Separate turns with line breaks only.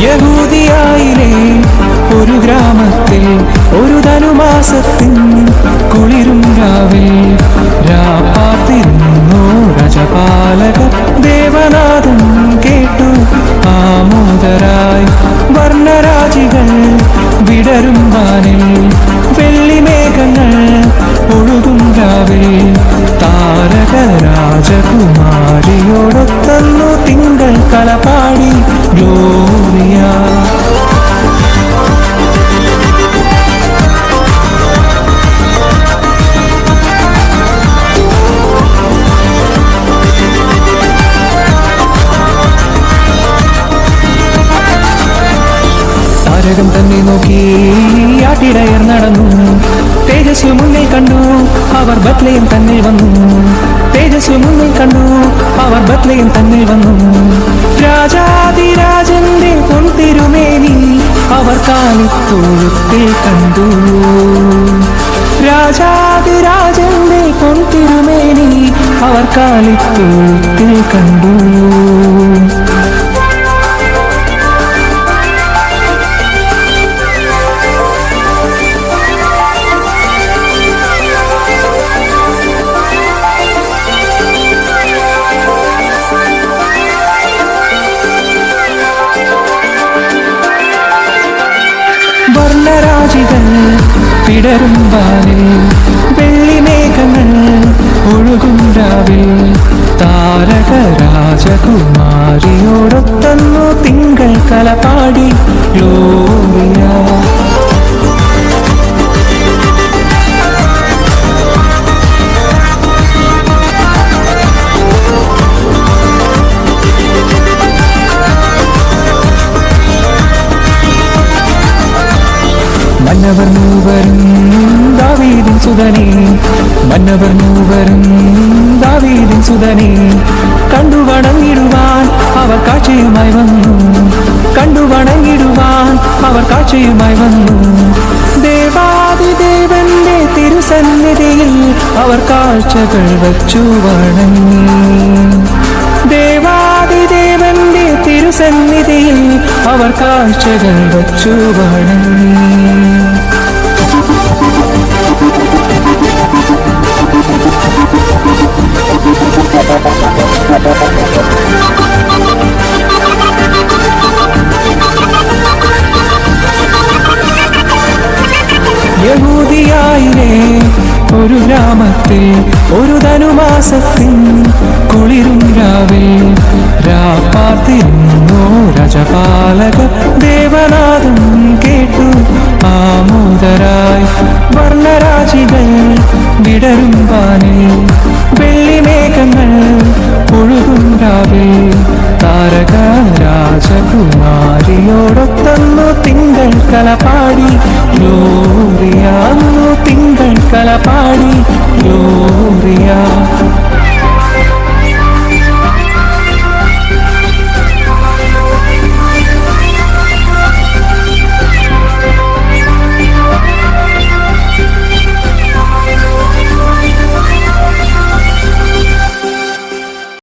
യഹൂദിയായിലെ ഒരു ഗ്രാമത്തിൽ ഒരു ധനുമാസത്തിൻ കുളിരും രാവിൽ രാപ്പാർത്തിരുന്നു രജപാലകർ. ദേവനാഥൻ കേട്ടു ആമോദരായി. വർണ്ണരാജികൾ വിടരും വാനിൽ, വെള്ളിമേഘങ്ങൾ ഒഴുകും രാവിൽ. താരക രാജകുമാരിയോടൊത്തന്നു തിങ്കൾ കളപാടി ഗ്ലോറിയ. താരകം തന്നെ നോക്കി ആട്ടിടയർ നടന്നു. തേജസ് മുന്നിൽ കണ്ടു, അവർ ബത്ലഹേം തന്നിൽ വന്നു. തേജസ് മുന്നിൽ കണ്ടു, അവർ ബത്ലഹേം തന്നിൽ വന്നു. രാജാതിരാജന്റെ പൊൻതിരുമേനി അവർ കാലിത്തൊഴുത്തിൽ കണ്ടു. രാജാതിരാജന്റെ പൊൻതിരുമേനി അവർ കാലിത്തൊഴുത്തിൽ കണ്ടു. വർണ്ണരാജികൾ വിടരും വാനിൽ, വെള്ളിമേഘങ്ങൾ ഒഴുകും രാവിൽ. താരക രാജകുമാരിയോടൊത്തന്നു തിങ്കൾ കളപാടി ഗ്ലോറിയ. മന്നവർ മൂവരും ദാവീദിൻ സുതനേ, മന്നവർ മൂവരും ദാവീദിൻ സുതനേ. കണ്ടു വണങ്ങിടുവാൻ അവർ കാഴ്ചയുമായി വന്നു. കണ്ടു വണങ്ങിടുവാൻ അവർ കാഴ്ചയുമായി വന്നു. ദേവാദിദേവന്റെ തിരുസന്നിധിയിൽ അവർ കാഴ്ചകൾ വച്ചു വണങ്ങി. ദേവാദിദേവന്റെ തിരുസന്നിധിയിൽ അവർ കാഴ്ചകൾ വച്ചു വണങ്ങി. യഹൂദിയായിലെ ഒരു ഗ്രാമത്തിൽ ഒരു ധനുമാസത്തിൻ കുളിരും രാവിൽ രാപ്പാർത്തിരുന്നു രജപാലകർ. ദേവനാഥൻ കേട്ടു ആമോദരായി. വർണ്ണരാജികൾ വിടരും വാനിൽ, വെള്ളിമേഘങ്ങൾ ഒഴുകും രാവിൽ. താരക രാജകുമാരിയോടൊത്തന്നു തിങ്കൾ കളപാടി ഗ്ലോറിയ. തിങ്കൾ കളപാടി ഗ്ലോറിയ.